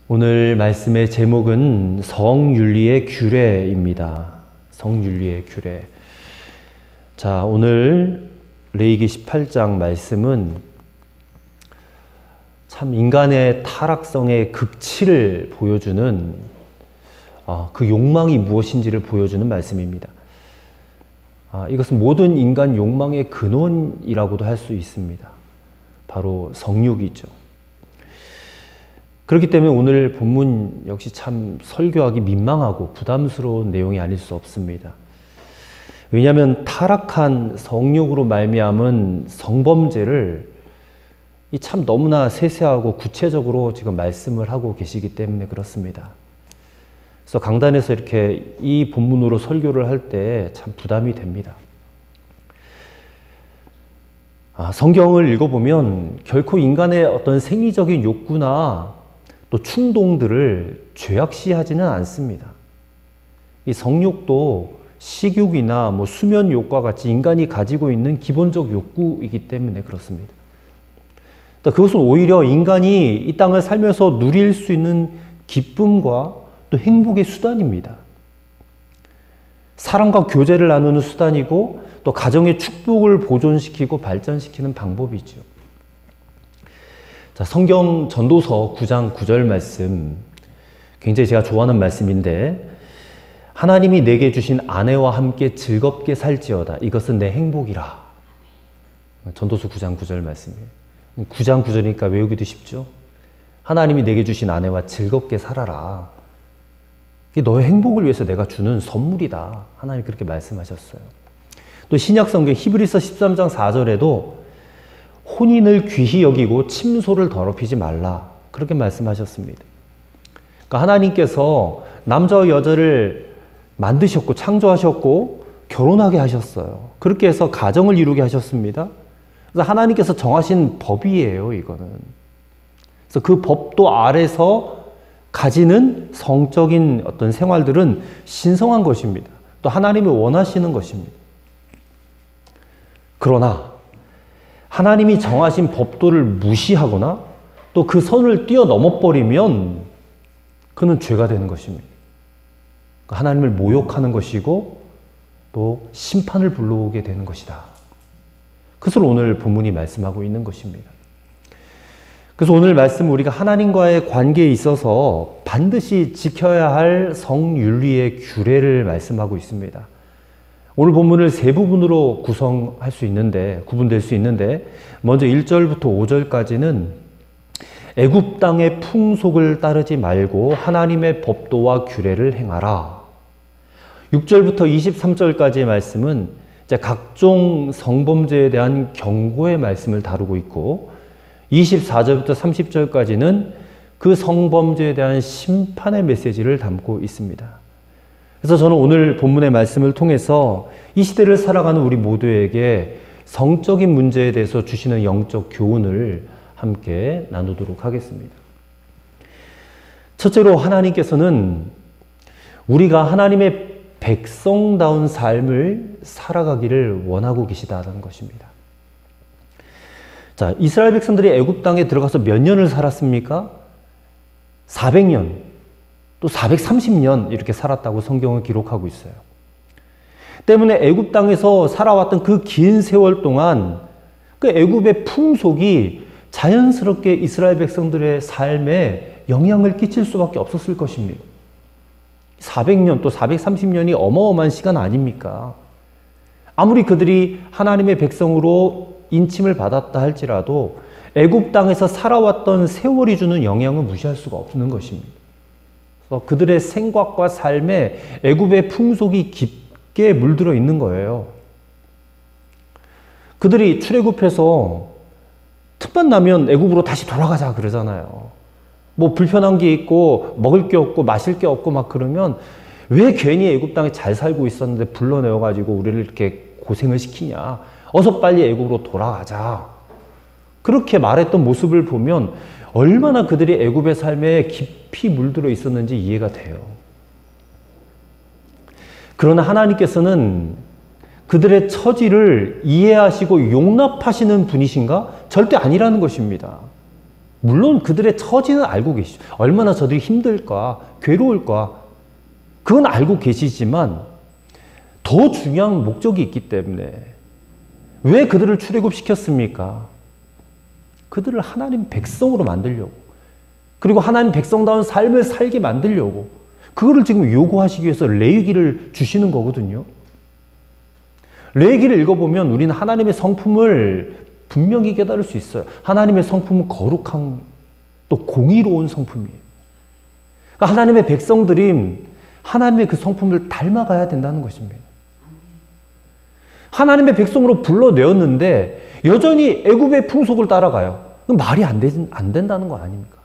오늘 말씀의 제목은 성윤리의 규례입니다. 성윤리의 규례. 자, 오늘 레위기 18장 말씀은 참 인간의 타락성의 극치를 보여주는 그 욕망이 무엇인지를 보여주는 말씀입니다. 이것은 모든 인간 욕망의 근원이라고도 할 수 있습니다. 바로 성욕이죠. 그렇기 때문에 오늘 본문 역시 참 설교하기 민망하고 부담스러운 내용이 아닐 수 없습니다. 왜냐하면 타락한 성욕으로 말미암은 성범죄를 참 너무나 세세하고 구체적으로 지금 말씀을 하고 계시기 때문에 그렇습니다. 그래서 강단에서 이렇게 이 본문으로 설교를 할 때 참 부담이 됩니다. 성경을 읽어보면 결코 인간의 어떤 생리적인 욕구나 또 충동들을 죄악시하지는 않습니다. 이 성욕도 식욕이나 수면욕과 같이 인간이 가지고 있는 기본적 욕구이기 때문에 그렇습니다. 그것은 오히려 인간이 이 땅을 살면서 누릴 수 있는 기쁨과 또 행복의 수단입니다. 사랑과 교제를 나누는 수단이고 또 가정의 축복을 보존시키고 발전시키는 방법이죠. 자, 성경 전도서 9장 9절 말씀, 굉장히 제가 좋아하는 말씀인데, 하나님이 내게 주신 아내와 함께 즐겁게 살지어다. 이것은 내 행복이라. 전도서 9장 9절 말씀이에요. 9장 9절이니까 외우기도 쉽죠. 하나님이 내게 주신 아내와 즐겁게 살아라. 이게 너의 행복을 위해서 내가 주는 선물이다. 하나님 그렇게 말씀하셨어요. 또 신약 성경 히브리서 13장 4절에도 혼인을 귀히 여기고 침소를 더럽히지 말라. 그렇게 말씀하셨습니다. 그러니까 하나님께서 남자와 여자를 만드셨고 창조하셨고 결혼하게 하셨어요. 그렇게 해서 가정을 이루게 하셨습니다. 그래서 하나님께서 정하신 법이에요, 이거는. 그래서 그 법도 아래서 가지는 성적인 어떤 생활들은 신성한 것입니다. 또 하나님이 원하시는 것입니다. 그러나 하나님이 정하신 법도를 무시하거나 또 그 선을 뛰어넘어버리면 그는 죄가 되는 것입니다. 하나님을 모욕하는 것이고 또 심판을 불러오게 되는 것이다. 그것을 오늘 본문이 말씀하고 있는 것입니다. 그래서 오늘 말씀 우리가 하나님과의 관계에 있어서 반드시 지켜야 할 성윤리의 규례를 말씀하고 있습니다. 오늘 본문을 세 부분으로 구성할 수 있는데, 구분될 수 있는데, 먼저 1절부터 5절까지는 애굽 땅의 풍속을 따르지 말고 하나님의 법도와 규례를 행하라. 6절부터 23절까지의 말씀은 이제 각종 성범죄에 대한 경고의 말씀을 다루고 있고, 24절부터 30절까지는 그 성범죄에 대한 심판의 메시지를 담고 있습니다. 그래서 저는 오늘 본문의 말씀을 통해서 이 시대를 살아가는 우리 모두에게 성적인 문제에 대해서 주시는 영적 교훈을 함께 나누도록 하겠습니다. 첫째로 하나님께서는 우리가 하나님의 백성다운 삶을 살아가기를 원하고 계시다는 것입니다. 자, 이스라엘 백성들이 애굽 땅에 들어가서 몇 년을 살았습니까? 400년. 또 430년 이렇게 살았다고 성경은 기록하고 있어요. 때문에 애굽 땅에서 살아왔던 그 긴 세월 동안 그 애굽의 풍속이 자연스럽게 이스라엘 백성들의 삶에 영향을 끼칠 수밖에 없었을 것입니다. 400년 또 430년이 어마어마한 시간 아닙니까? 아무리 그들이 하나님의 백성으로 인침을 받았다 할지라도 애굽 땅에서 살아왔던 세월이 주는 영향은 무시할 수가 없는 것입니다. 그들의 생각과 삶에 애굽의 풍속이 깊게 물들어 있는 거예요. 그들이 출애굽해서 틈만 나면 애굽으로 다시 돌아가자 그러잖아요. 불편한 게 있고 먹을 게 없고 마실 게 없고 막 그러면 왜 괜히 애굽 땅에 잘 살고 있었는데 불러내어가지고 우리를 이렇게 고생을 시키냐. 어서 빨리 애굽으로 돌아가자. 그렇게 말했던 모습을 보면 얼마나 그들이 애굽의 삶에 깊이 물들어 있었는지 이해가 돼요. 그러나 하나님께서는 그들의 처지를 이해하시고 용납하시는 분이신가? 절대 아니라는 것입니다. 물론 그들의 처지는 알고 계시죠. 얼마나 저들이 힘들까, 괴로울까, 그건 알고 계시지만 더 중요한 목적이 있기 때문에 왜 그들을 출애굽시켰습니까? 그들을 하나님 백성으로 만들려고, 그리고 하나님 백성다운 삶을 살게 만들려고, 그거를 지금 요구하시기 위해서 레위기를 주시는 거거든요. 레위기를 읽어보면 우리는 하나님의 성품을 분명히 깨달을 수 있어요. 하나님의 성품은 거룩한, 또 공의로운 성품이에요. 그러니까 하나님의 백성들이 하나님의 그 성품을 닮아가야 된다는 것입니다. 하나님의 백성으로 불러내었는데 여전히 애굽의 풍속을 따라가요. 그럼 말이 안 된다는 거 아닙니까?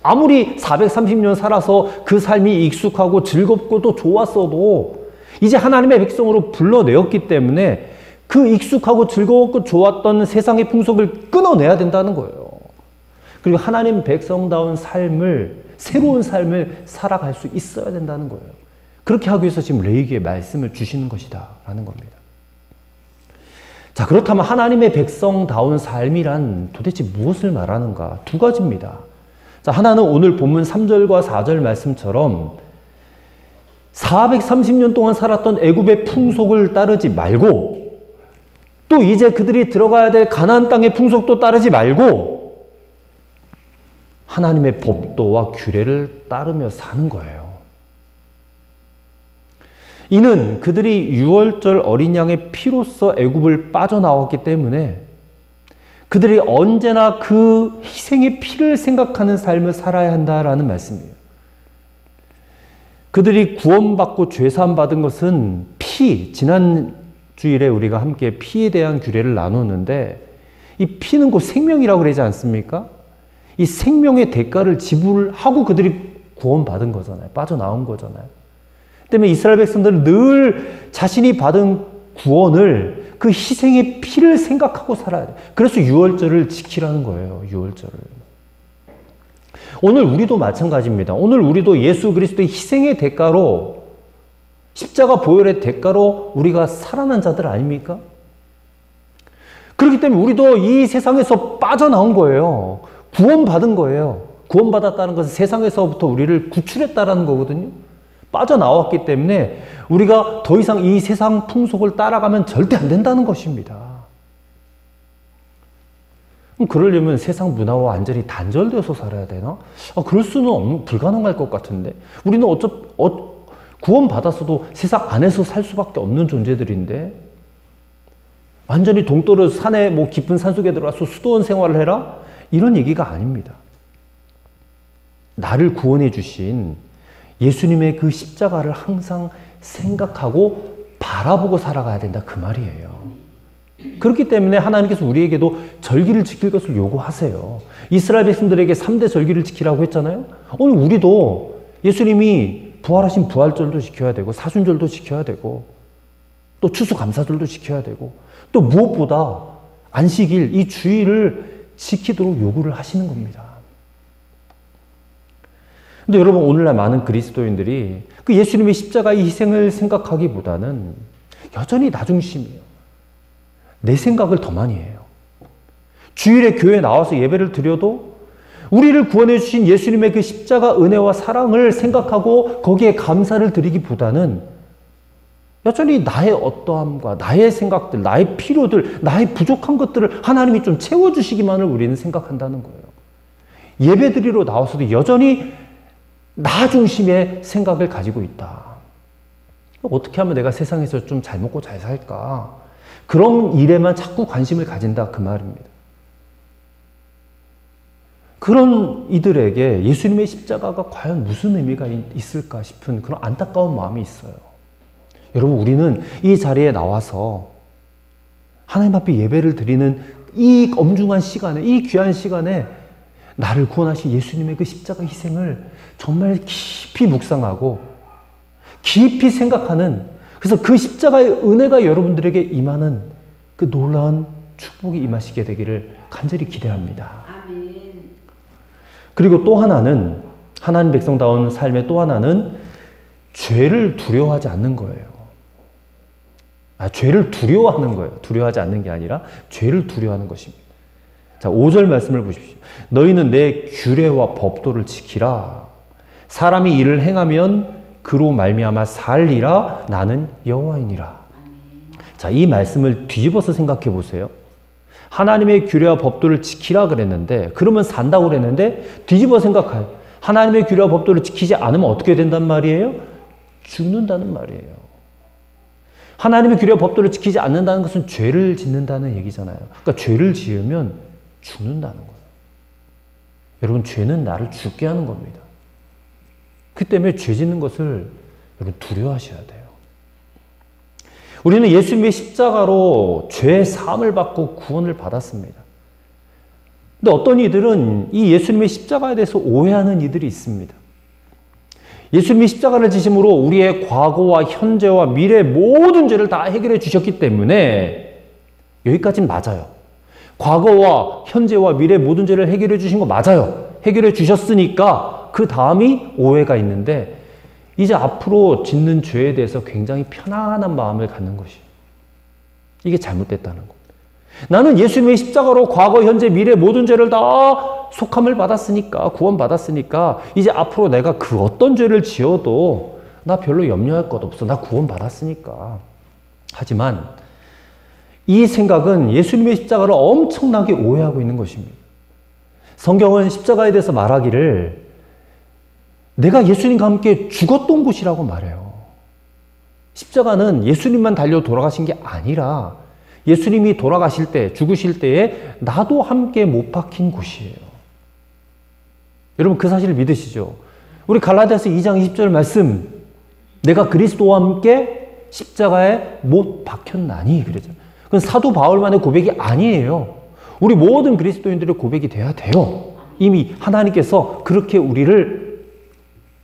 아무리 430년 살아서 그 삶이 익숙하고 즐겁고 또 좋았어도 이제 하나님의 백성으로 불러내었기 때문에 그 익숙하고 즐거웠고 좋았던 세상의 풍속을 끊어내야 된다는 거예요. 그리고 하나님 백성다운 삶을, 새로운 삶을 살아갈 수 있어야 된다는 거예요. 그렇게 하기 위해서 지금 레위기의 말씀을 주시는 것이다 라는 겁니다. 자, 그렇다면 하나님의 백성다운 삶이란 도대체 무엇을 말하는가? 두 가지입니다. 자, 하나는 오늘 본문 3절과 4절 말씀처럼 430년 동안 살았던 애굽의 풍속을 따르지 말고, 또 이제 그들이 들어가야 될 가나안 땅의 풍속도 따르지 말고 하나님의 법도와 규례를 따르며 사는 거예요. 이는 그들이 유월절 어린 양의 피로써 애굽을 빠져나왔기 때문에 그들이 언제나 그 희생의 피를 생각하는 삶을 살아야 한다라는 말씀이에요. 그들이 구원받고 죄사함 받은 것은 피, 지난 주일에 우리가 함께 피에 대한 규례를 나눴는데, 이 피는 곧 생명이라고 그러지 않습니까? 이 생명의 대가를 지불하고 그들이 구원받은 거잖아요. 빠져나온 거잖아요. 때문에 이스라엘 백성들은 늘 자신이 받은 구원을, 그 희생의 피를 생각하고 살아야 돼요. 그래서 유월절을 지키라는 거예요. 유월절을. 오늘 우리도 마찬가지입니다. 오늘 우리도 예수 그리스도의 희생의 대가로, 십자가 보혈의 대가로 우리가 살아난 자들 아닙니까? 그렇기 때문에 우리도 이 세상에서 빠져나온 거예요. 구원받은 거예요. 구원받았다는 것은 세상에서부터 우리를 구출했다라는 거거든요. 빠져나왔기 때문에 우리가 더 이상 이 세상 풍속을 따라가면 절대 안 된다는 것입니다. 그럼 그러려면 세상 문화와 완전히 단절되어서 살아야 되나? 그럴 수는 불가능할 것 같은데. 우리는 구원받았어도 세상 안에서 살 수밖에 없는 존재들인데, 완전히 동떨어 산에 깊은 산속에 들어가서 수도원 생활을 해라? 이런 얘기가 아닙니다. 나를 구원해 주신 예수님의 그 십자가를 항상 생각하고 바라보고 살아가야 된다, 그 말이에요. 그렇기 때문에 하나님께서 우리에게도 절기를 지킬 것을 요구하세요. 이스라엘 백성들에게 3대 절기를 지키라고 했잖아요. 오늘 우리도 예수님이 부활하신 부활절도 지켜야 되고, 사순절도 지켜야 되고, 또 추수감사절도 지켜야 되고, 또 무엇보다 안식일, 이 주일을 지키도록 요구를 하시는 겁니다. 근데 여러분, 오늘날 많은 그리스도인들이 그 예수님의 십자가의 희생을 생각하기보다는 여전히 나 중심이에요. 내 생각을 더 많이 해요. 주일에 교회에 나와서 예배를 드려도 우리를 구원해 주신 예수님의 그 십자가 은혜와 사랑을 생각하고 거기에 감사를 드리기보다는 여전히 나의 어떠함과 나의 생각들, 나의 필요들, 나의 부족한 것들을 하나님이 좀 채워주시기만을 우리는 생각한다는 거예요. 예배드리러 나와서도 여전히 나 중심의 생각을 가지고 있다. 어떻게 하면 내가 세상에서 좀 잘 먹고 잘 살까? 그런 일에만 자꾸 관심을 가진다, 그 말입니다. 그런 이들에게 예수님의 십자가가 과연 무슨 의미가 있을까 싶은 그런 안타까운 마음이 있어요. 여러분, 우리는 이 자리에 나와서 하나님 앞에 예배를 드리는 이 엄중한 시간에, 이 귀한 시간에 나를 구원하신 예수님의 그 십자가 희생을 정말 깊이 묵상하고 깊이 생각하는, 그래서 그 십자가의 은혜가 여러분들에게 임하는 그 놀라운 축복이 임하시게 되기를 간절히 기대합니다. 그리고 또 하나는, 하나님 백성다운 삶의 또 하나는 죄를 두려워하지 않는 거예요. 죄를 두려워하는 거예요. 두려워하지 않는 게 아니라 죄를 두려워하는 것입니다. 자, 5절 말씀을 보십시오. 너희는 내 규례와 법도를 지키라. 사람이 이를 행하면 그로 말미암아 살리라. 나는 여호와이니라. 자, 이 말씀을 뒤집어서 생각해 보세요. 하나님의 규례와 법도를 지키라 그랬는데, 그러면 산다고 그랬는데, 뒤집어 생각해요. 하나님의 규례와 법도를 지키지 않으면 어떻게 된단 말이에요? 죽는다는 말이에요. 하나님의 규례와 법도를 지키지 않는다는 것은 죄를 짓는다는 얘기잖아요. 그러니까 죄를 지으면 죽는다는 거예요. 여러분, 죄는 나를 죽게 하는 겁니다. 그 때문에 죄 짓는 것을 여러분 두려워하셔야 돼요. 우리는 예수님의 십자가로 죄의 사함을 받고 구원을 받았습니다. 근데 어떤 이들은 이 예수님의 십자가에 대해서 오해하는 이들이 있습니다. 예수님이 십자가를 지심으로 우리의 과거와 현재와 미래의 모든 죄를 다 해결해 주셨기 때문에 여기까지는 맞아요. 과거와 현재와 미래의 모든 죄를 해결해 주신 거 맞아요. 해결해 주셨으니까 그 다음이 오해가 있는데, 이제 앞으로 짓는 죄에 대해서 굉장히 편안한 마음을 갖는 것이에요. 이게 잘못됐다는 겁니다. 나는 예수님의 십자가로 과거, 현재, 미래 모든 죄를 다 속함을 받았으니까, 구원받았으니까 이제 앞으로 내가 그 어떤 죄를 지어도 나 별로 염려할 것 없어. 나 구원받았으니까. 하지만 이 생각은 예수님의 십자가를 엄청나게 오해하고 있는 것입니다. 성경은 십자가에 대해서 말하기를 내가 예수님과 함께 죽었던 곳이라고 말해요. 십자가는 예수님만 달려 돌아가신 게 아니라 예수님이 돌아가실 때, 죽으실 때에 나도 함께 못 박힌 곳이에요. 여러분, 그 사실을 믿으시죠? 우리 갈라디아서 2장 20절 말씀, 내가 그리스도와 함께 십자가에 못 박혔나니 그러죠. 그건 사도 바울만의 고백이 아니에요. 우리 모든 그리스도인들의 고백이 돼야 돼요. 이미 하나님께서 그렇게 우리를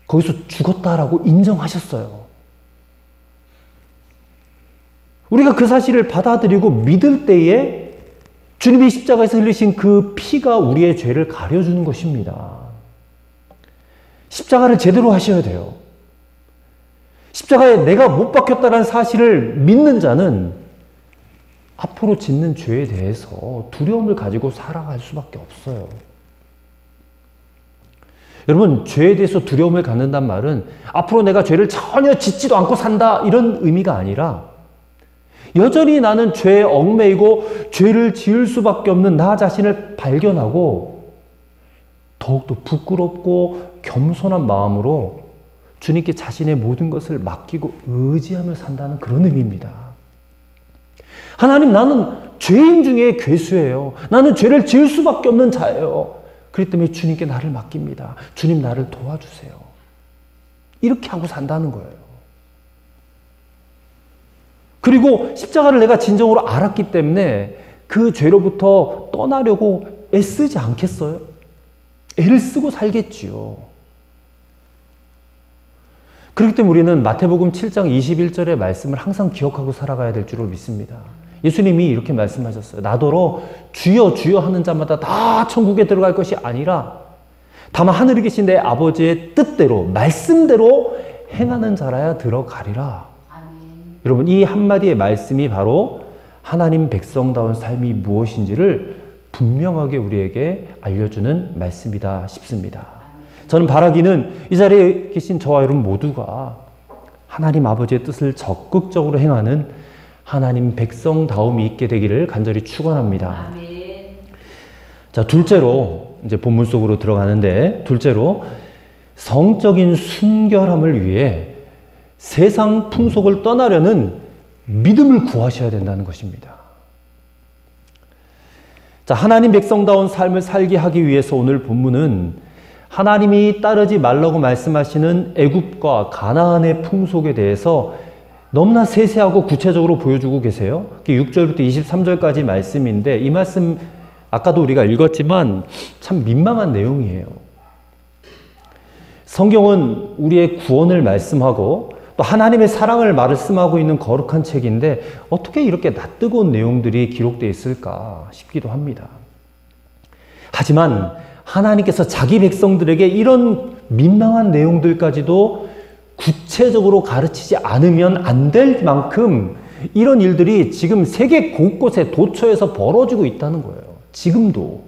거기서 죽었다라고 인정하셨어요. 우리가 그 사실을 받아들이고 믿을 때에 주님이 십자가에서 흘리신 그 피가 우리의 죄를 가려주는 것입니다. 십자가를 제대로 하셔야 돼요. 십자가에 내가 못 박혔다는 사실을 믿는 자는 앞으로 짓는 죄에 대해서 두려움을 가지고 살아갈 수밖에 없어요. 여러분, 죄에 대해서 두려움을 갖는단 말은 앞으로 내가 죄를 전혀 짓지도 않고 산다 이런 의미가 아니라 여전히 나는 죄에 얽매이고 죄를 지을 수밖에 없는 나 자신을 발견하고 더욱더 부끄럽고 겸손한 마음으로 주님께 자신의 모든 것을 맡기고 의지하며 산다는 그런 의미입니다. 하나님, 나는 죄인 중에 괴수예요. 나는 죄를 지을 수밖에 없는 자예요. 그렇기 때문에 주님께 나를 맡깁니다. 주님, 나를 도와주세요. 이렇게 하고 산다는 거예요. 그리고 십자가를 내가 진정으로 알았기 때문에 그 죄로부터 떠나려고 애쓰지 않겠어요? 애를 쓰고 살겠지요. 그렇기 때문에 우리는 마태복음 7장 21절의 말씀을 항상 기억하고 살아가야 될 줄을 믿습니다. 예수님이 이렇게 말씀하셨어요. 나더러 주여 주여 하는 자마다 다 천국에 들어갈 것이 아니라 다만 하늘에 계신 내 아버지의 뜻대로 말씀대로 행하는 자라야 들어가리라. 아멘. 여러분, 이 한마디의 말씀이 바로 하나님 백성다운 삶이 무엇인지를 분명하게 우리에게 알려주는 말씀이다 싶습니다. 저는 바라기는 이 자리에 계신 저와 여러분 모두가 하나님 아버지의 뜻을 적극적으로 행하는 하나님 백성다움이 있게 되기를 간절히 축원합니다. 아멘. 자, 둘째로 이제 본문 속으로 들어가는데, 둘째로 성적인 순결함을 위해 세상 풍속을 떠나려는 믿음을 구하셔야 된다는 것입니다. 자, 하나님 백성다운 삶을 살게 하기 위해서 오늘 본문은 하나님이 따르지 말라고 말씀하시는 애굽과 가나안의 풍속에 대해서 너무나 세세하고 구체적으로 보여주고 계세요. 6절부터 23절까지 말씀인데, 이 말씀 아까도 우리가 읽었지만 참 민망한 내용이에요. 성경은 우리의 구원을 말씀하고 또 하나님의 사랑을 말씀하고 있는 거룩한 책인데 어떻게 이렇게 낯뜨거운 내용들이 기록되어 있을까 싶기도 합니다. 하지만 하나님께서 자기 백성들에게 이런 민망한 내용들까지도 구체적으로 가르치지 않으면 안 될 만큼 이런 일들이 지금 세계 곳곳에 도처에서 벌어지고 있다는 거예요. 지금도.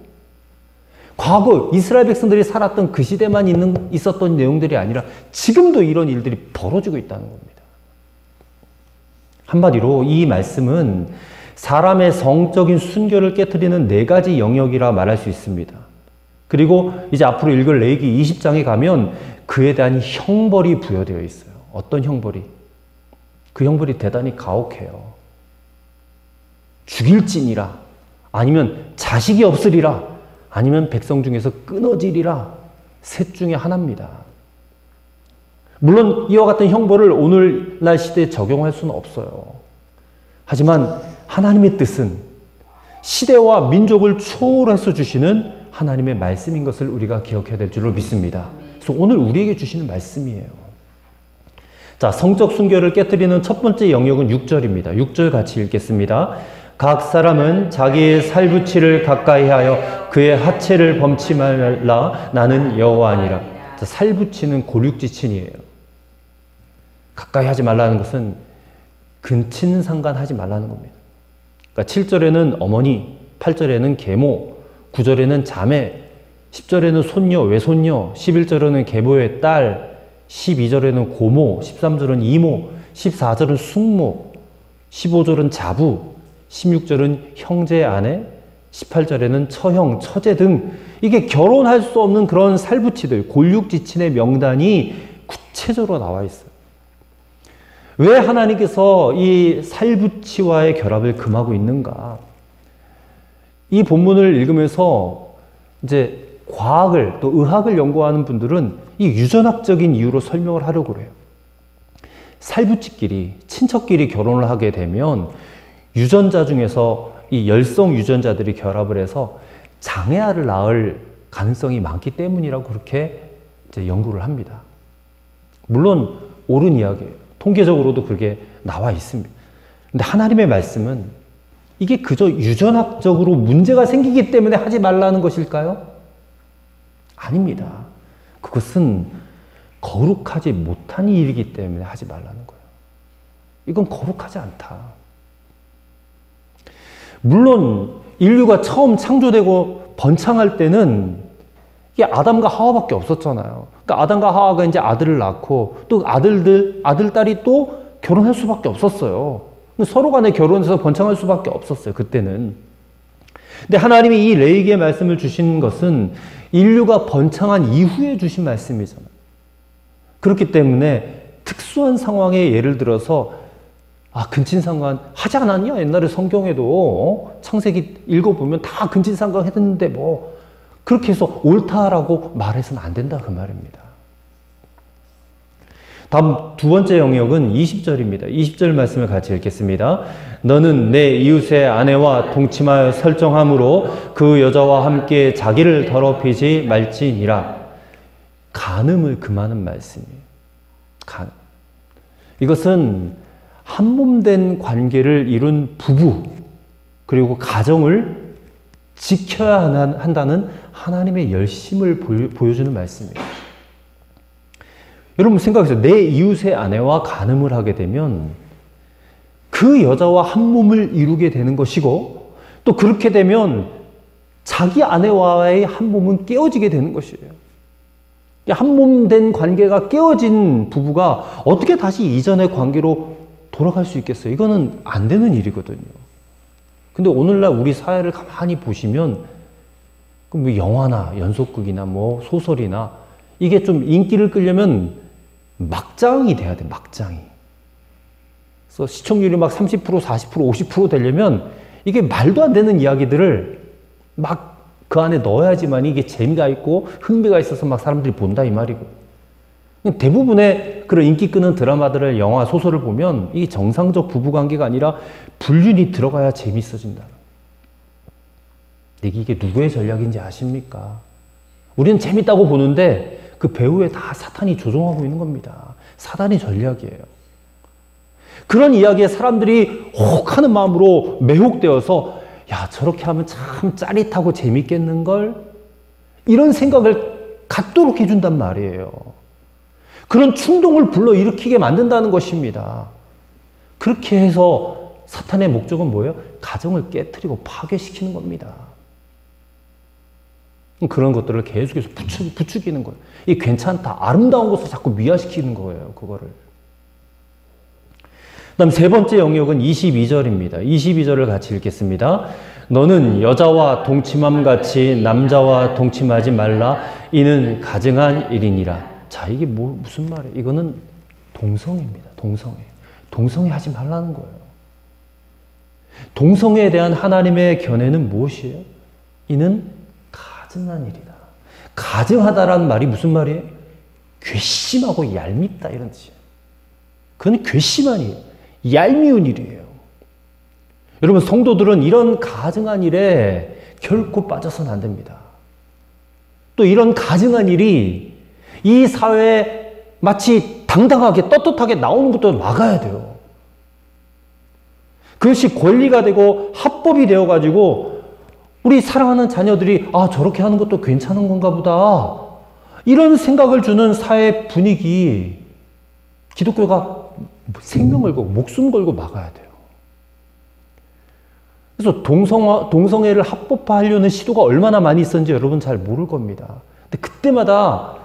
과거 이스라엘 백성들이 살았던 그 시대만 있었던 내용들이 아니라 지금도 이런 일들이 벌어지고 있다는 겁니다. 한마디로 이 말씀은 사람의 성적인 순결을 깨트리는 4가지 영역이라 말할 수 있습니다. 그리고 이제 앞으로 읽을 레위기 20장에 가면 그에 대한 형벌이 부여되어 있어요. 어떤 형벌이? 그 형벌이 대단히 가혹해요. 죽일지니라, 아니면 자식이 없으리라, 아니면 백성 중에서 끊어지리라. 셋 중에 하나입니다. 물론 이와 같은 형벌을 오늘날 시대에 적용할 수는 없어요. 하지만 하나님의 뜻은 시대와 민족을 초월해서 주시는 하나님의 말씀인 것을 우리가 기억해야 될 줄로 믿습니다. 그래서 오늘 우리에게 주시는 말씀이에요. 자, 성적 순결을 깨뜨리는 첫 번째 영역은 6절입니다. 6절 같이 읽겠습니다. 각 사람은 자기의 살붙이를 가까이 하여 그의 하체를 범치 말라. 나는 여호와니라. 살붙이는 골육지친이에요. 가까이 하지 말라는 것은 근친상간하지 말라는 겁니다. 그러니까 7절에는 어머니, 8절에는 계모, 9절에는 자매, 10절에는 손녀, 외손녀, 11절에는 계모의 딸, 12절에는 고모, 13절은 이모, 14절은 숙모, 15절은 자부, 16절은 형제 아내, 18절에는 처형, 처제 등 이게 결혼할 수 없는 그런 살붙이들, 골육지친의 명단이 구체적으로 나와 있어요. 왜 하나님께서 이 살붙이와의 결합을 금하고 있는가? 이 본문을 읽으면서 이제 과학을 또 의학을 연구하는 분들은 이 유전학적인 이유로 설명을 하려고 그래요. 살붙이끼리, 친척끼리 결혼을 하게 되면 유전자 중에서 이 열성 유전자들이 결합을 해서 장애아를 낳을 가능성이 많기 때문이라고 그렇게 이제 연구를 합니다. 물론 옳은 이야기예요. 통계적으로도 그게 나와 있습니다. 근데 하나님의 말씀은 이게 그저 유전학적으로 문제가 생기기 때문에 하지 말라는 것일까요? 아닙니다. 그것은 거룩하지 못한 일이기 때문에 하지 말라는 거예요. 이건 거룩하지 않다. 물론 인류가 처음 창조되고 번창할 때는 이게 아담과 하와밖에 없었잖아요. 그러니까 아담과 하와가 이제 아들을 낳고 또 아들, 딸이 또 결혼할 수밖에 없었어요. 서로 간에 결혼해서 번창할 수밖에 없었어요. 그때는. 근데 하나님이 이 레위기의 말씀을 주신 것은 인류가 번창한 이후에 주신 말씀이잖아요. 그렇기 때문에 특수한 상황에 예를 들어서 근친상간 하지 않았냐? 옛날에 성경에도 창세기 읽어보면 다 근친상간 했는데 뭐 그렇게 해서 옳다라고 말해서는 안 된다 그 말입니다. 다음 두 번째 영역은 20절입니다. 20절 말씀을 같이 읽겠습니다. 너는 내 이웃의 아내와 동침하여 설정함으로 그 여자와 함께 자기를 더럽히지 말지니라. 간음을 금하는 말씀이에요. 간음. 이것은 한몸된 관계를 이룬 부부 그리고 가정을 지켜야 한다는 하나님의 열심을 보여주는 말씀이에요. 여러분 생각해보세요. 내 이웃의 아내와 간음을 하게 되면 그 여자와 한 몸을 이루게 되는 것이고 또 그렇게 되면 자기 아내와의 한 몸은 깨어지게 되는 것이에요. 한 몸 된 관계가 깨어진 부부가 어떻게 다시 이전의 관계로 돌아갈 수 있겠어요? 이거는 안 되는 일이거든요. 근데 오늘날 우리 사회를 가만히 보시면 뭐 영화나 연속극이나 뭐 소설이나 이게 좀 인기를 끌려면 막장이 돼야 돼, 막장이. 그래서 시청률이 막 30%, 40%, 50% 되려면 이게 말도 안 되는 이야기들을 막 그 안에 넣어야지만 이게 재미가 있고 흥미가 있어서 막 사람들이 본다 이 말이고. 대부분의 그런 인기 끄는 드라마들을 영화, 소설을 보면 이게 정상적 부부관계가 아니라 불륜이 들어가야 재밌어진다. 이게 누구의 전략인지 아십니까? 우리는 재밌다고 보는데 그 배우에 다 사탄이 조종하고 있는 겁니다. 사단의 전략이에요. 그런 이야기에 사람들이 혹하는 마음으로 매혹되어서 야, 저렇게 하면 참 짜릿하고 재밌겠는걸? 이런 생각을 갖도록 해준단 말이에요. 그런 충동을 불러일으키게 만든다는 것입니다. 그렇게 해서 사탄의 목적은 뭐예요? 가정을 깨트리고 파괴시키는 겁니다. 그런 것들을 계속해서 부추기는 거예요. 이게 괜찮다, 아름다운 것을 자꾸 미화시키는 거예요, 그거를. 그 다음 세 번째 영역은 22절입니다. 22절을 같이 읽겠습니다. 너는 여자와 동침함 같이 남자와 동침하지 말라. 이는 가증한 일이니라. 자, 이게 무슨 말이에요? 이거는 동성애입니다. 동성애 하지 말라는 거예요. 동성애에 대한 하나님의 견해는 무엇이에요? 이는 가증한 일이다. 가증하다라는 말이 무슨 말이에요? 괘씸하고 얄밉다 이런 뜻이에요. 그건 괘씸한 일, 얄미운 일이에요. 여러분, 성도들은 이런 가증한 일에 결코 빠져서는 안 됩니다. 또 이런 가증한 일이 이 사회에 마치 당당하게 떳떳하게 나오는 것도 막아야 돼요. 그것이 권리가 되고 합법이 되어가지고 우리 사랑하는 자녀들이 저렇게 하는 것도 괜찮은 건가 보다, 이런 생각을 주는 사회 분위기, 기독교가 생명 걸고 목숨 걸고 막아야 돼요. 그래서 동성애를 합법화하려는 시도가 얼마나 많이 있었는지 여러분 잘 모를 겁니다. 근데 그때마다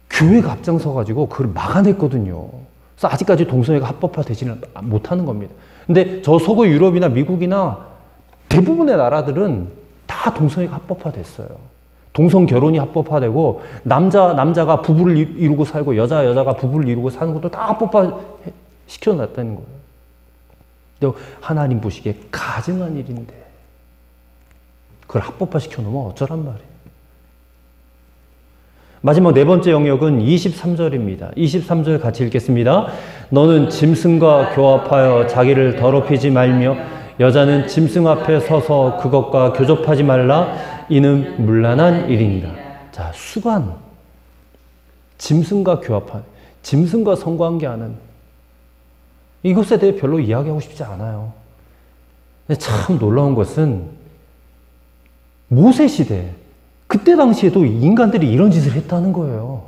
교회가 앞장서가지고 그걸 막아냈거든요. 그래서 아직까지 동성애가 합법화되지는 못하는 겁니다. 근데 저 서구 유럽이나 미국이나 대부분의 나라들은 다 동성애가 합법화됐어요. 동성 결혼이 합법화되고 남자가 부부를 이루고 살고 여자가 부부를 이루고 사는 것도 다 합법화 시켜놨다는 거예요. 근데 하나님 보시기에 가증한 일인데 그걸 합법화 시켜놓으면 어쩌란 말이에요. 마지막 네 번째 영역은 23절입니다. 23절 같이 읽겠습니다. 너는 짐승과 교합하여 자기를 더럽히지 말며 여자는 짐승 앞에 서서 그것과 교접하지 말라. 이는 문란한 일이니라. 자, 수간, 짐승과 교합한, 짐승과 성관계하는, 이것에 대해 별로 이야기하고 싶지 않아요. 근데 참 놀라운 것은 모세 시대, 그때 당시에도 인간들이 이런 짓을 했다는 거예요.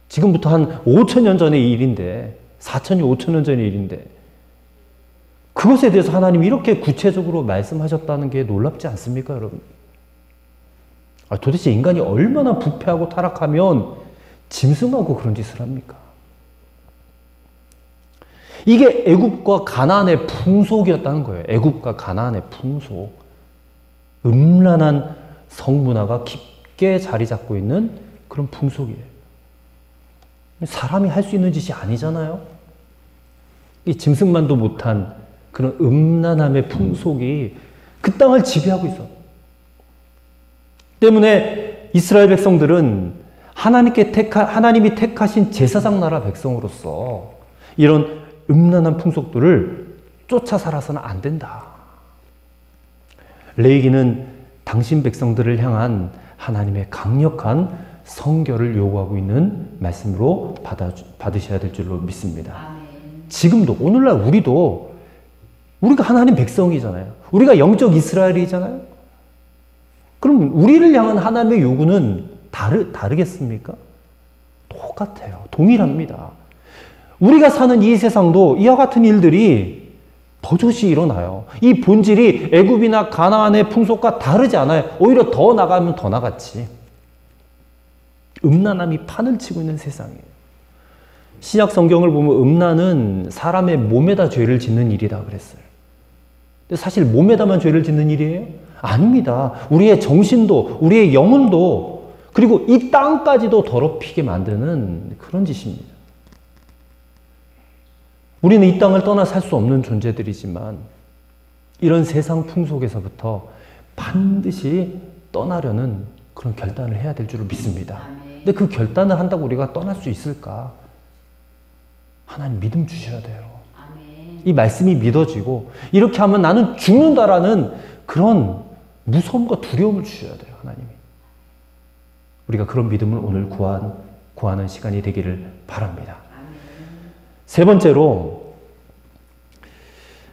지금부터 한 5,000년 전의 일인데, 4,000년, 5,000년 전의 일인데, 그것에 대해서 하나님이 이렇게 구체적으로 말씀하셨다는 게 놀랍지 않습니까, 여러분? 도대체 인간이 얼마나 부패하고 타락하면 짐승하고 그런 짓을 합니까? 이게 애굽과 가나안의 풍속이었다는 거예요. 애굽과 가나안의 풍속. 음란한 성문화가 깊게 자리 잡고 있는 그런 풍속이에요. 사람이 할 수 있는 짓이 아니잖아요. 이 짐승만도 못한 그런 음란함의 풍속이 그 땅을 지배하고 있어. 때문에 이스라엘 백성들은 하나님이 택하신 제사장 나라 백성으로서 이런 음란한 풍속들을 쫓아 살아서는 안 된다. 레위기는 당신 백성들을 향한 하나님의 강력한 성결을 요구하고 있는 말씀으로 받으셔야 될 줄로 믿습니다. 지금도 오늘날 우리가 하나님 백성이잖아요. 우리가 영적 이스라엘이잖아요. 그럼 우리를 향한 하나님의 요구는 다르겠습니까? 똑같아요. 동일합니다. 우리가 사는 이 세상도 이와 같은 일들이 버젓이 일어나요. 이 본질이 애굽이나 가나안의 풍속과 다르지 않아요. 오히려 더 나가면 더 나갔지. 음란함이 판을 치고 있는 세상이에요. 신약 성경을 보면 음란은 사람의 몸에다 죄를 짓는 일이다 그랬어요. 근데 사실 몸에다만 죄를 짓는 일이에요? 아닙니다. 우리의 정신도, 우리의 영혼도, 그리고 이 땅까지도 더럽히게 만드는 그런 짓입니다. 우리는 이 땅을 떠나 살 수 없는 존재들이지만 이런 세상 풍속에서부터 반드시 떠나려는 그런 결단을 해야 될 줄을 믿습니다. 근데 그 결단을 한다고 우리가 떠날 수 있을까? 하나님 믿음 주셔야 돼요. 이 말씀이 믿어지고 이렇게 하면 나는 죽는다라는 그런 무서움과 두려움을 주셔야 돼요. 하나님이. 우리가 그런 믿음을 오늘 구하는 시간이 되기를 바랍니다. 세 번째로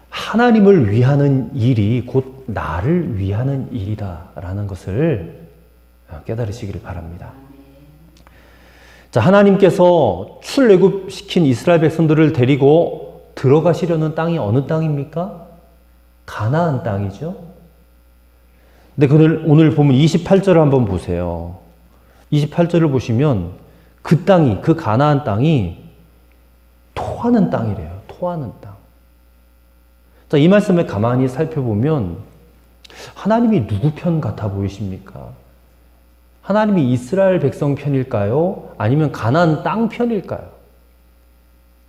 하나님을 위하는 일이 곧 나를 위하는 일이다라는 것을 깨달으시기를 바랍니다. 자, 하나님께서 출애굽시킨 이스라엘 백성들을 데리고 들어가시려는 땅이 어느 땅입니까? 가나안 땅이죠. 근데 오늘 보면 28절을 한번 보세요. 28절을 보시면 그 땅이, 그 가나안 땅이 토하는 땅이래요. 토하는 땅. 자, 이 말씀을 가만히 살펴보면 하나님이 누구 편 같아 보이십니까? 하나님이 이스라엘 백성 편일까요? 아니면 가나안 땅 편일까요?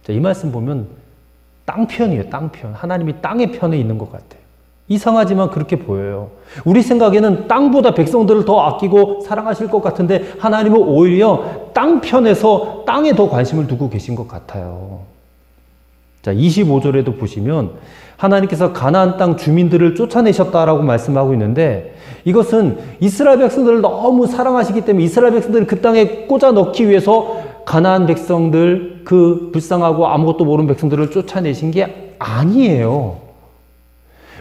자, 이 말씀 보면 땅 편이에요. 땅 편. 하나님이 땅의 편에 있는 것 같아요. 이상하지만 그렇게 보여요. 우리 생각에는 땅보다 백성들을 더 아끼고 사랑하실 것 같은데 하나님은 오히려 땅 편에서 땅에 더 관심을 두고 계신 것 같아요. 자, 25절에도 보시면 하나님께서 가나안 땅 주민들을 쫓아내셨다라고 말씀하고 있는데 이것은 이스라엘 백성들을 너무 사랑하시기 때문에 이스라엘 백성들을 그 땅에 꽂아 넣기 위해서 가나안 백성들, 그 불쌍하고 아무것도 모르는 백성들을 쫓아내신 게 아니에요.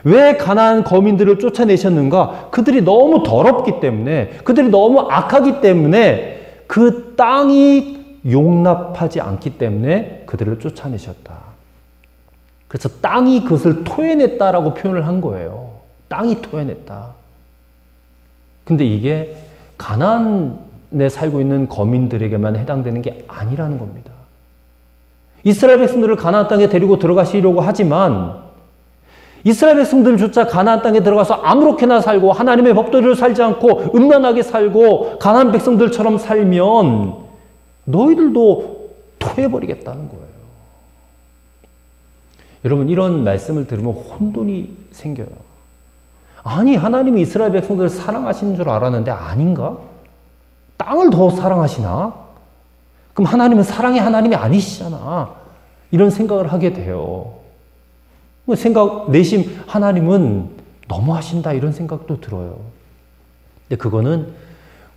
왜 가나안 거민들을 쫓아내셨는가? 그들이 너무 더럽기 때문에, 그들이 너무 악하기 때문에 그 땅이 용납하지 않기 때문에 그들을 쫓아내셨다. 그래서 땅이 그것을 토해냈다라고 표현을 한 거예요. 땅이 토해냈다. 근데 이게 가나안에 살고 있는 거민들에게만 해당되는 게 아니라는 겁니다. 이스라엘 백성들을 가나안 땅에 데리고 들어가시려고 하지만 이스라엘 백성들조차 가나안 땅에 들어가서 아무렇게나 살고 하나님의 법도를 살지 않고 음란하게 살고 가나안 백성들처럼 살면 너희들도 토해버리겠다는 거예요. 여러분, 이런 말씀을 들으면 혼돈이 생겨요. 아니, 하나님이 이스라엘 백성들을 사랑하시는 줄 알았는데 아닌가? 땅을 더 사랑하시나? 그럼 하나님은 사랑의 하나님이 아니시잖아. 이런 생각을 하게 돼요. 내심 하나님은 너무하신다 이런 생각도 들어요. 근데 그거는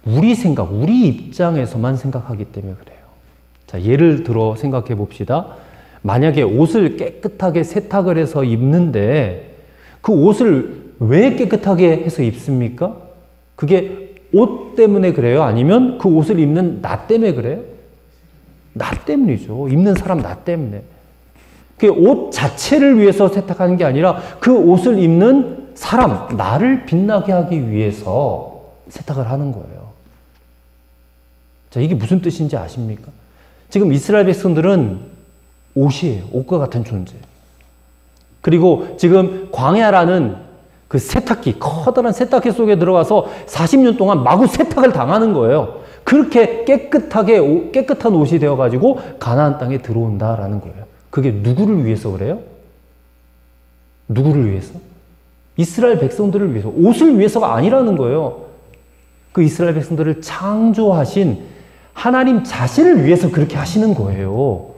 우리 생각, 우리 입장에서만 생각하기 때문에 그래요. 자, 예를 들어 생각해 봅시다. 만약에 옷을 깨끗하게 세탁을 해서 입는데 그 옷을 왜 깨끗하게 해서 입습니까? 그게 옷 때문에 그래요? 아니면 그 옷을 입는 나 때문에 그래요? 나 때문이죠. 입는 사람 나 때문에. 그 옷 자체를 위해서 세탁하는 게 아니라 그 옷을 입는 사람, 나를 빛나게 하기 위해서 세탁을 하는 거예요. 자, 이게 무슨 뜻인지 아십니까? 지금 이스라엘 백성들은 옷이에요. 옷과 같은 존재. 그리고 지금 광야라는 그 세탁기, 커다란 세탁기 속에 들어가서 40년 동안 마구 세탁을 당하는 거예요. 그렇게 깨끗한 옷이 되어가지고 가나안 땅에 들어온다라는 거예요. 그게 누구를 위해서 그래요? 누구를 위해서? 이스라엘 백성들을 위해서. 옷을 위해서가 아니라는 거예요. 그 이스라엘 백성들을 창조하신 하나님 자신을 위해서 그렇게 하시는 거예요.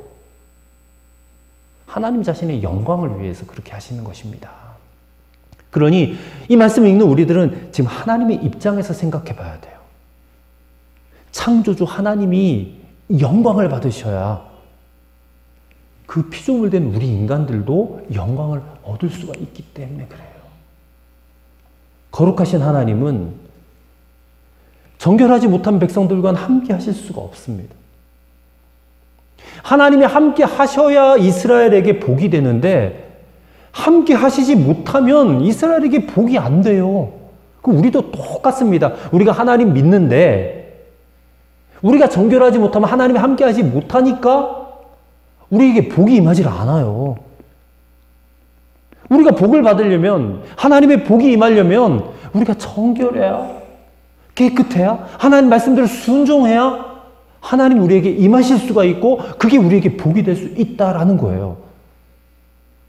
하나님 자신의 영광을 위해서 그렇게 하시는 것입니다. 그러니 이 말씀을 읽는 우리들은 지금 하나님의 입장에서 생각해 봐야 돼요. 창조주 하나님이 영광을 받으셔야 그 피조물 된 우리 인간들도 영광을 얻을 수가 있기 때문에 그래요. 거룩하신 하나님은 정결하지 못한 백성들과는 함께 하실 수가 없습니다. 하나님이 함께 하셔야 이스라엘에게 복이 되는데 함께 하시지 못하면 이스라엘에게 복이 안 돼요. 우리도 똑같습니다. 우리가 하나님 믿는데 우리가 정결하지 못하면 하나님이 함께 하지 못하니까 우리에게 복이 임하지 않아요. 우리가 복을 받으려면, 하나님의 복이 임하려면 우리가 정결해야, 깨끗해야, 하나님 말씀대로 순종해야 하나님 우리에게 임하실 수가 있고 그게 우리에게 복이 될 수 있다라는 거예요.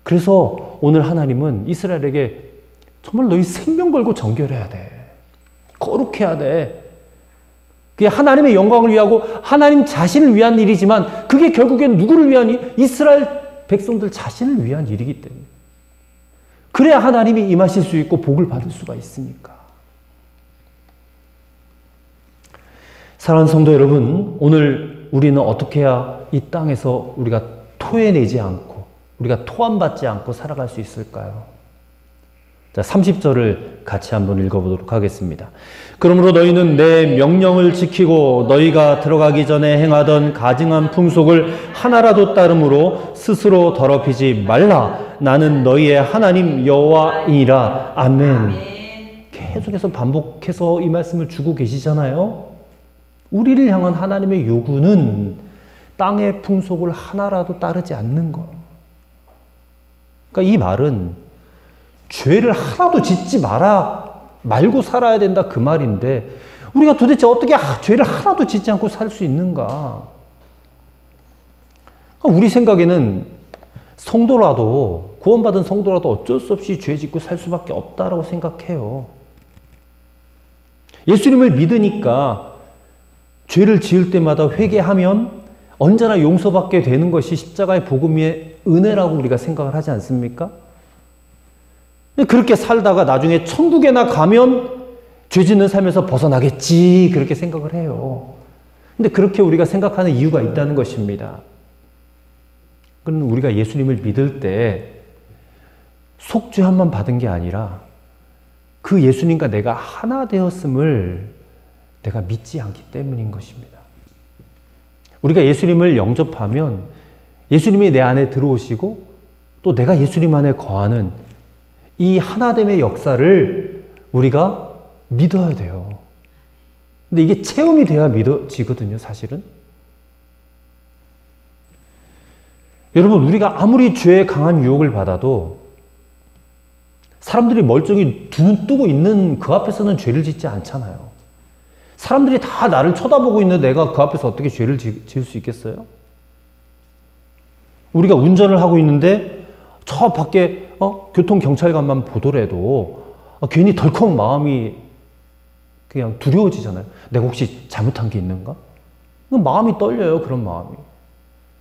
그래서 오늘 하나님은 이스라엘에게 정말 너희 생명 걸고 정결해야 돼. 거룩해야 돼. 그게 하나님의 영광을 위하고 하나님 자신을 위한 일이지만 그게 결국엔 누구를 위한 일? 이스라엘 백성들 자신을 위한 일이기 때문에. 그래야 하나님이 임하실 수 있고 복을 받을 수가 있으니까. 사랑하는 성도 여러분, 오늘 우리는 어떻게 해야 이 땅에서 우리가 토해내지 않고 우리가 토함받지 않고 살아갈 수 있을까요? 자, 30절을 같이 한번 읽어보도록 하겠습니다. 그러므로 너희는 내 명령을 지키고 너희가 들어가기 전에 행하던 가증한 풍속을 하나라도 따름으로 스스로 더럽히지 말라. 나는 너희의 하나님 여호와이니라. 아멘. 계속해서 반복해서 이 말씀을 주고 계시잖아요. 우리를 향한 하나님의 요구는 땅의 풍속을 하나라도 따르지 않는 것. 그러니까 이 말은 죄를 하나도 짓지 말고 살아야 된다 그 말인데, 우리가 도대체 어떻게 죄를 하나도 짓지 않고 살 수 있는가? 우리 생각에는 성도라도, 구원받은 성도라도 어쩔 수 없이 죄 짓고 살 수밖에 없다라고 생각해요. 예수님을 믿으니까 죄를 지을 때마다 회개하면 언제나 용서받게 되는 것이 십자가의 복음의 은혜라고 우리가 생각을 하지 않습니까? 그렇게 살다가 나중에 천국에나 가면 죄 짓는 삶에서 벗어나겠지, 그렇게 생각을 해요. 근데 그렇게 우리가 생각하는 이유가 있다는 것입니다. 그건 우리가 예수님을 믿을 때 속죄함만 받은 게 아니라 그 예수님과 내가 하나 되었음을 내가 믿지 않기 때문인 것입니다. 우리가 예수님을 영접하면 예수님이 내 안에 들어오시고 또 내가 예수님 안에 거하는 이 하나됨의 역사를 우리가 믿어야 돼요. 근데 이게 체험이 돼야 믿어지거든요, 사실은. 여러분, 우리가 아무리 죄에 강한 유혹을 받아도 사람들이 멀쩡히 두 눈 뜨고 있는 그 앞에서는 죄를 짓지 않잖아요. 사람들이 다 나를 쳐다보고 있는 내가 그 앞에서 어떻게 죄를 지을 수 있겠어요? 우리가 운전을 하고 있는데 저 밖에 교통경찰관만 보더라도 괜히 덜컥 마음이 그냥 두려워지잖아요. 내가 혹시 잘못한 게 있는가? 마음이 떨려요, 그런 마음이.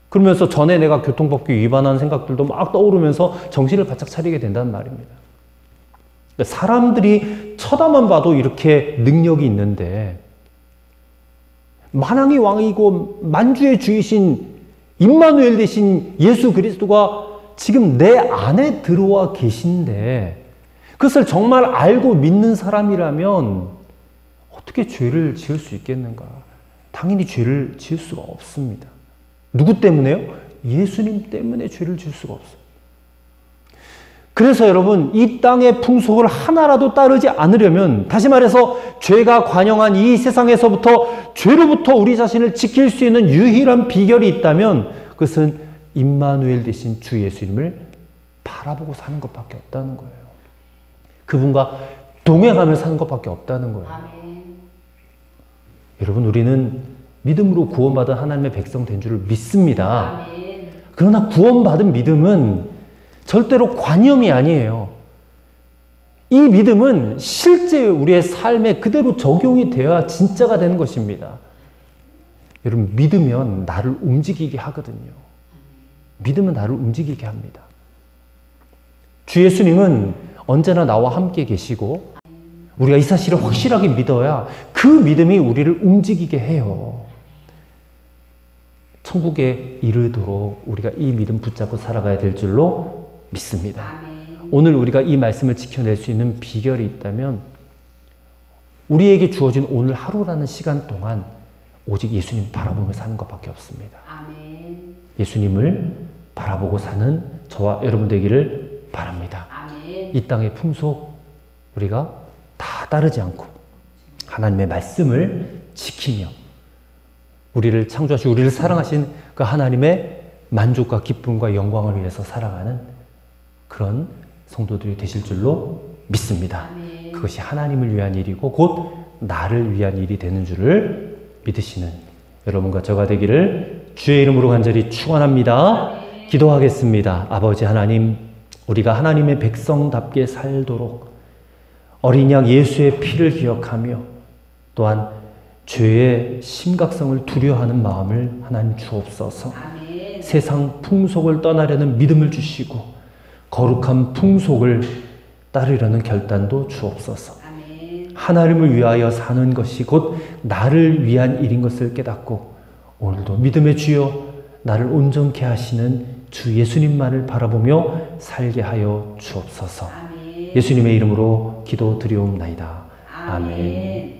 그러면서 전에 내가 교통법규 위반한 생각들도 막 떠오르면서 정신을 바짝 차리게 된다는 말입니다. 사람들이 쳐다만 봐도 이렇게 능력이 있는데 만왕의 왕이고 만주의 주이신 임마누엘 되신 예수 그리스도가 지금 내 안에 들어와 계신데 그것을 정말 알고 믿는 사람이라면 어떻게 죄를 지을 수 있겠는가? 당연히 죄를 지을 수가 없습니다. 누구 때문에요? 예수님 때문에 죄를 지을 수가 없어요. 그래서 여러분, 이 땅의 풍속을 하나라도 따르지 않으려면, 다시 말해서 죄가 관영한 이 세상에서부터 죄로부터 우리 자신을 지킬 수 있는 유일한 비결이 있다면 그것은 임마누엘 되신 주 예수님을 바라보고 사는 것밖에 없다는 거예요. 그분과 동행하며 사는 것밖에 없다는 거예요. 아멘. 여러분, 우리는 믿음으로 구원받은 하나님의 백성 된 줄을 믿습니다. 아멘. 그러나 구원받은 믿음은 절대로 관념이 아니에요. 이 믿음은 실제 우리의 삶에 그대로 적용이 되어야 진짜가 되는 것입니다. 여러분, 믿으면 나를 움직이게 하거든요. 믿음은 나를 움직이게 합니다. 주 예수님은 언제나 나와 함께 계시고 우리가 이 사실을 확실하게 믿어야 그 믿음이 우리를 움직이게 해요. 천국에 이르도록 우리가 이 믿음 붙잡고 살아가야 될 줄로 믿습니다. 아멘. 오늘 우리가 이 말씀을 지켜낼 수 있는 비결이 있다면 우리에게 주어진 오늘 하루라는 시간 동안 오직 예수님 바라보며 사는 것밖에 없습니다. 아멘. 예수님을 바라보고 사는 저와 여러분 되기를 바랍니다. 아멘. 이 땅의 풍속 우리가 다 따르지 않고 하나님의 말씀을 지키며 우리를 창조하시고 우리를 사랑하신 그 하나님의 만족과 기쁨과 영광을 위해서 살아가는 그런 성도들이 되실 줄로 믿습니다. 아멘. 그것이 하나님을 위한 일이고 곧 나를 위한 일이 되는 줄을 믿으시는 여러분과 저가 되기를 주의 이름으로 간절히 축원합니다. 아멘. 기도하겠습니다. 아버지 하나님, 우리가 하나님의 백성답게 살도록 어린 양 예수의 피를 기억하며 또한 죄의 심각성을 두려워하는 마음을 하나님 주옵소서. 아멘. 세상 풍속을 떠나려는 믿음을 주시고 거룩한 풍속을 따르려는 결단도 주옵소서. 아멘. 하나님을 위하여 사는 것이 곧 나를 위한 일인 것을 깨닫고 오늘도 믿음의 주여 나를 온전케 하시는 주 예수님만을 바라보며 살게 하여 주옵소서. 아멘. 예수님의 이름으로 기도드리옵나이다. 아멘.